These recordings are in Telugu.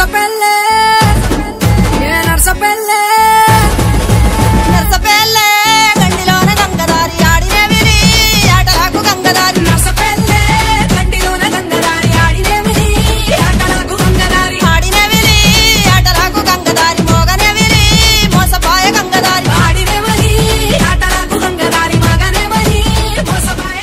నర్సపల్లె నర్సపల్లె నర్సపల్లె గండిలోన గంగదారి ఆడినవిరి ఆటలకు గంగదారి నర్సపల్లె గండిలోన గంగదారి ఆడినవిరి ఆటలకు గంగదారి ఆడినవిరి ఆటలకు గంగదారి మోగనవిరి మోసపాయ గంగదారి ఆడినవిరి ఆటలకు గంగదారి మోగనవిరి మోసపాయ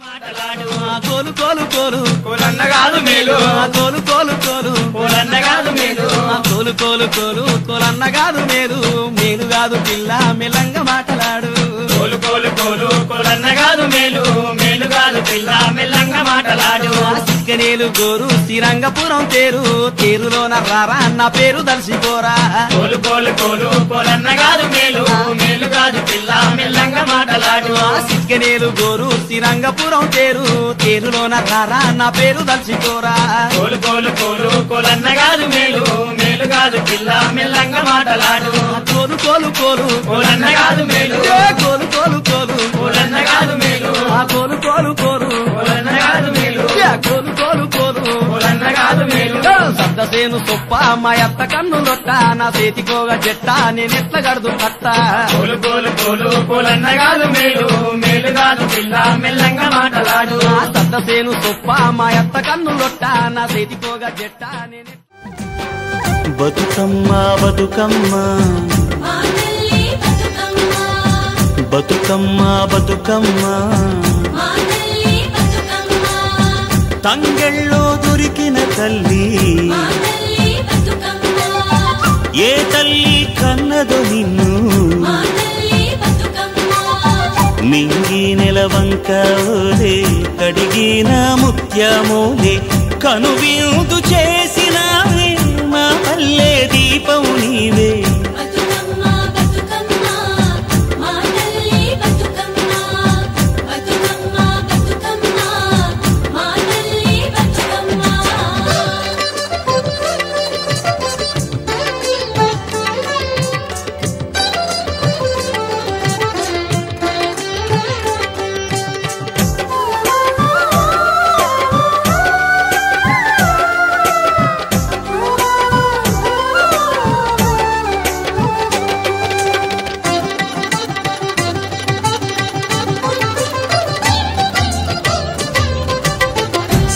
మాటలాడు కోలు కోలు కోలు కోలన్న కాదు మేలు కోలు కోలు కోలు కోలన్న కాదు మేలు కోలు కోలు కోలు కోలన్న కాదు మేలు మేలు కాదు పిల్ల మెల్లంగా మాటలాడు కోలు కోలు కోలు కోలన్న కాదు మేలు మేలు కాదు పిల్ల మెల్లంగా మాటలాడు సిక్కనేలు గోరు శ్రీరంగపురం తేరు తేరులోన రారా నా పేరు దర్శిపోరా కోలు కోలు కోలు కోలన్న కాదు మేలు మేలు కాదు పిల్ల మెల్లంగా మాటలాడు సిక్కనేలు గోరు శ్రీరంగపురం తేరు తేరులోన రారా నా పేరు దర్శిపోరా కోలు కోలు కోలు కోలన్న కాదు మేలు మేలు కాదు పిల్ల మెల్లంగా మాటలాడు కోలు కోలు కోలు కోలన్న కాదు మేలు కోలు కోలు కోలు కోలన్న కాదు మేలు కోలు కోలు కోలు కోలన్న కాదు మేలు కోలు కోలు కోలు కోలన్న కాదు మేలు సద్దసేను సొప్ప మా అత్త కన్నులొట్ట నా చేతికోగా జట్ట నేనెట్ల గడుదు పట్ట కోలు కోలు కోలు కోలన్న కాదు మేలు మేలు కాదు పిల్ల మెల్లంగా మాటలాడు సద్దసేను సొప్ప మా అత్త కన్నులొట్ట నా చేతికోగా జట్ట నేనెట్ల బతుకమ్మ బతుకమ్మ బతుకమ్మ బతుకమ్మ తంగెళ్ళో దొరికిన తల్లి ఏ తల్లి కన్నదో నిన్ను మింగి నెలవంక ఓలే కడిగిన ముత్యమోలే కనువిందు చేసినావే మా పల్లె దీపం నీవే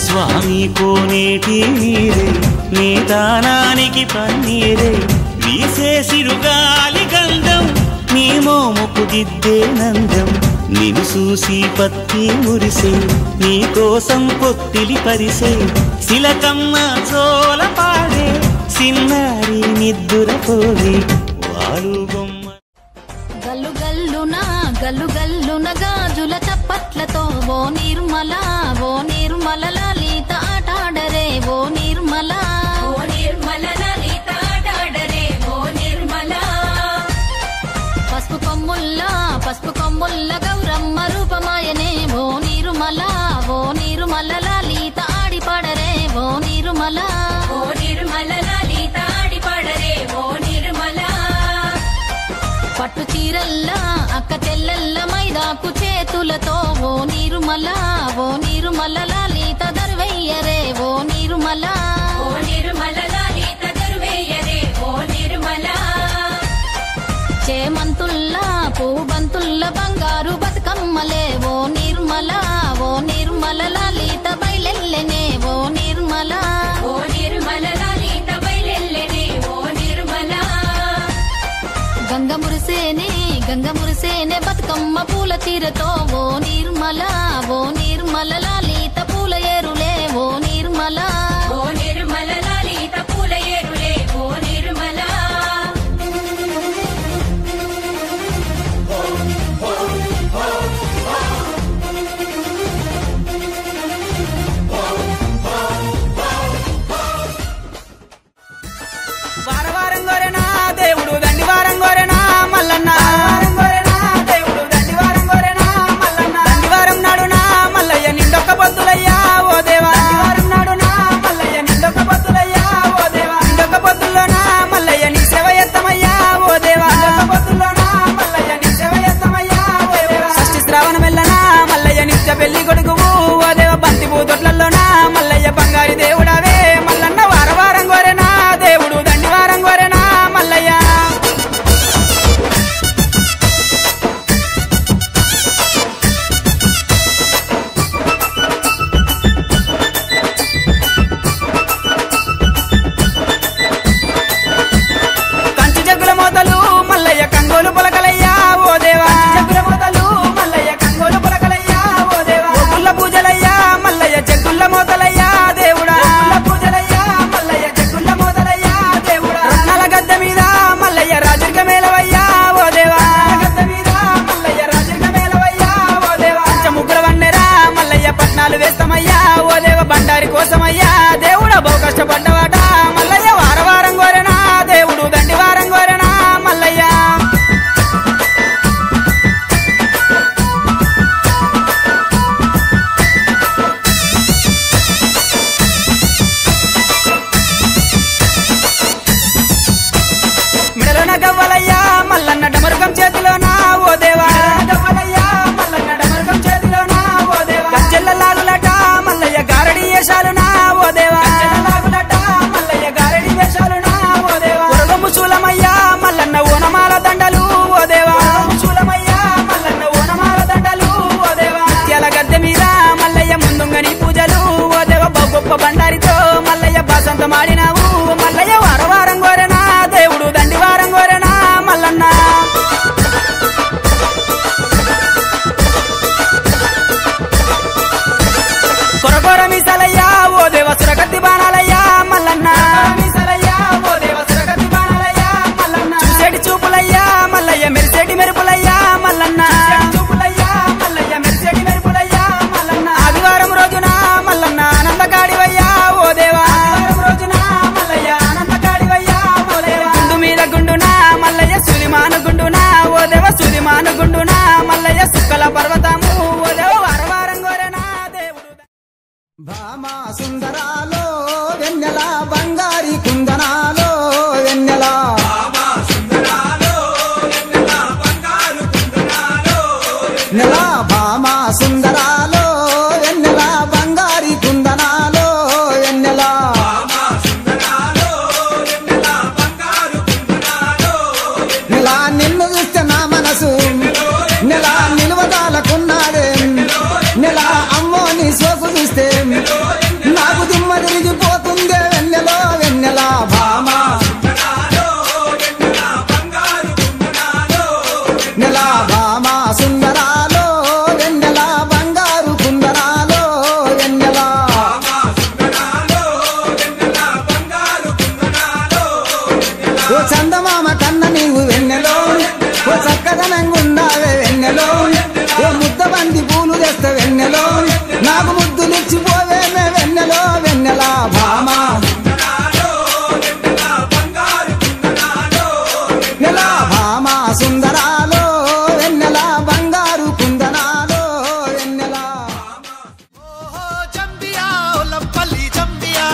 స్వామి కోనేటి నీరే నీ దానానికి పన్నీరే వీసే సిరుగాలి గంధం నీ మోముకు దిద్దే నందం నిన్ను చూసి పత్తి మురిసే నీ కోసం పొత్తిలి పరిసే శిలకమ్మ చోల పాడే సిన్నారి నిద్దుర పోవే వాలు బొమ్మ గల్లు గల్లున గల్లు గల్లున గాజుల చప్పట్లతో ఓ నిర్మల లలిత ఆటాడరే ఓ నిర్మల లలిత ఆటాడరే ఓ నిర్మల పసుపు కొమ్ముల్ల గౌరమ్మ రూపమాయనే ఓ నిర్మల లలిత ఆడిపాడరే ఓ నిర్మల లలిత ఆడిపాడరే ఓ నిర్మల పట్టు చీరల్లా అక్క చెల్లెల్ల మైదాకు చేతులతో ఓ నిర్మల లలిత దర్వెయ్యరే ఓ నిర్మల లలిత దర్వెయ్యరే ఓ నిర్మల చేమంతుల్లా పూబంతుల్ల బంగారు బతుకమ్మలే ఓ నిర్మల లలిత బయలెల్లెనే ఓ నిర్మల లలిత బయలెల్లెనే ఓ నిర్మల గంగ మురిసేనే బతుకమ్మ పూల తీరతో ఓ నిర్మల లలిత పూల ఏరులే ఓ నిర్మల లలిత పూల ఏరులే ఓ నిర్మల వారం గోరెనా దేవుడు దండి వారం గోరెనా మల్లన్న దేవుడు దండి వారం గోరెనా మల్లన్న దండి వారం నాడు నా మల్లయ్య నిండొక్క వేషాలు నా ఓ దేవా మల్లయ్య గారడి వేషాలు నా ఓ దేవా ముసూలమయ్యా మల్లన్న ఓనమాల దండలు ఓ దేవా ముసూలమయ్యా మల్లన్న ఓనమాల దండలు ఓ దేవా తెల గద్దె మీద మల్లయ్య ముందుంగని పూజలు ఓ దేవా గొప్ప బండారితో మల్లయ్య బసంత మాడినావు మల్లయ్య వారం కోరెనా దేవుడు దండి వారం కోరెనా మల్లన్న కొరకొర మీసలయ్యా ఓ దేవ సురగతి బాణాలయ్యా మల్లన్న మీసలయ్యా ఓ దేవ సురగతి బాణాలయ్యా మల్లన్న చూసేటి చూపులయ్యా మల్లయ్య మెరిసేటి మెరుపులయ్యా మల్లన్న చూపులయ్యా మల్లయ్య మెరిసేటి మెరుపులయ్యా మల్లన్న ఆదివారం రోజున మల్లన్న ఆనందకాడివయ్యా ఓ దేవా ఆదివారం రోజున మల్లయ్య ఆనందకాడివయ్యా ఓ దేవా గుండు మీద గుండునా మల్లయ్య సులిమాను గుండునా ఓ దేవ సులిమాను గుండునా మల్లయ్య సుక్కల పర్వతము ఓ దేవ వారం గోరెనా దేవుడు భామా సుందరాలో వెన్నెల బంగారి కుందనాలో వెన్నెల నెల భామా సుందరాలో వెన్నెల బంగారి కుందనాలో వెన్నెల నెల నిన్ను చూస్తే నా మనసు నెల నిలువదాలకున్నాడే నెల అమ్మో నీ సోకు చూస్తే నాకు దిమ్మ తిరిగిపోతుందే వెన్నెలో వెన్నెల భామా నెల భామా సుందరాలో వెన్నెల బంగారు కుందరాలో వెన్నెల ఓ చందమామ కన్న నీవు వెన్నెలో ఓ చక్కదనంగున్నావే వెన్నెలో ఓ ముద్ద బంది పూలు తెస్త వెన్నెలో నాకు ముద్దులిచ్చిపోవేమే వెన్నెలో వెన్నెల భామా నెల భామా సుందరాలో వెన్నెల బంగారు కుందనాలో వెన్నెల చంబియా ఒలంపల్లి చంబియా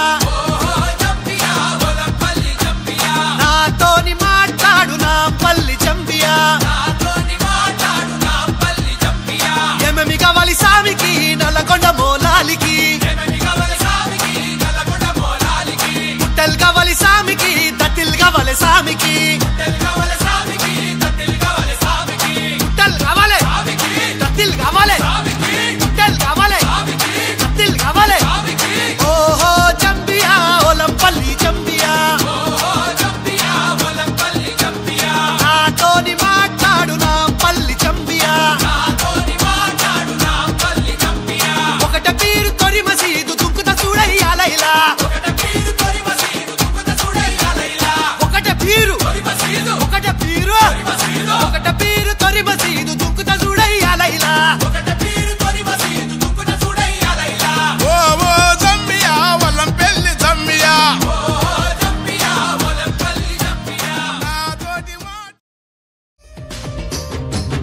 నాతోని మాట్లాడు నా పల్లి చంబియా ఎమమి కావాలి సామికి నల్లకొండ మోలాలికి పుట్టెల్ కావాలి సామికి దత్తిల్ కావాలి సామికి పుట్టెల్ కావాలి దత్తిల్ కావాలి పుట్టెల్ కావాలి దత్తిల్ కావాలి ఓహో చంబియా ఒలంపల్లి చంబియా నాతోని మాట్లాడు నా పల్లి చంబియా ఒకట పీరు తొరి మసీదు దుక్కుత చూడయ్యాలైలా ఒకట పీరు తొరి మసీదు దుక్కుత చూడయ్యాలైలా ఓ ఓ జంబియా వల్లం పెళ్లి జంబియా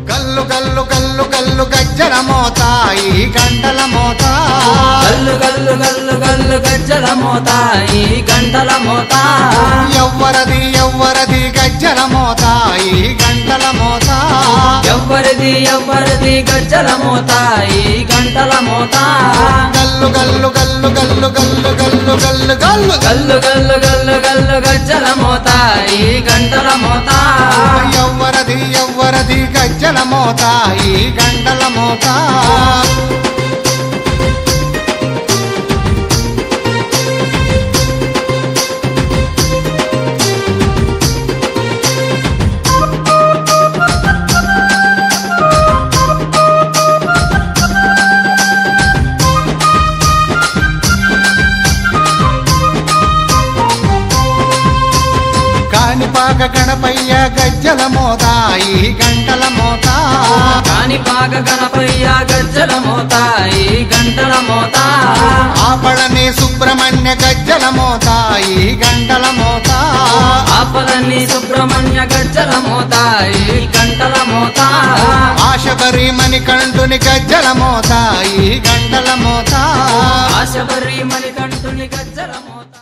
గల్లు గల్లు గల్లు గల్లు గజ్జల మోత ఈ గంటల మోత గల్లు గల్లు గల్లు గల్లు గజ్జల మోత ఈ గంటల మోత ఎవ్వరది ఎవ్వరది గజ్జల మోత ఈ గంటల మోత ఎవ్వరిది ఎవ్వరిది గజ్జల మోత ఈ గంటల మోత గల్లు గల్లు గల్లు గల్లు గల్లు గల్లు గల్లు గల్లు గల్లు గల్లు గల్లు గల్లు గజ్జల మోత ఈ గంటల మోత ఎవ్వరది ఎవ్వరది గజ్జల మోత ఈ గంటల మోత కాణిపాక గణపయ్య గజ్జల మోత ఈ గంటల మోత కాణిపాక గణపయ్య గజ్జల మోత ఈ గంటల మోత ఆపళని సుబ్రహ్మణ్య గజ్జల మోత ఈ గంటల మోత ఆపలని సుబ్రహ్మణ్య గజ్జల మోత ఈ గంటల మోత ఆశబరి మణికంఠుని గజ్జల మోత ఈ గంటల మోత ఆశబరి మణికంఠుని గజ్జల మోత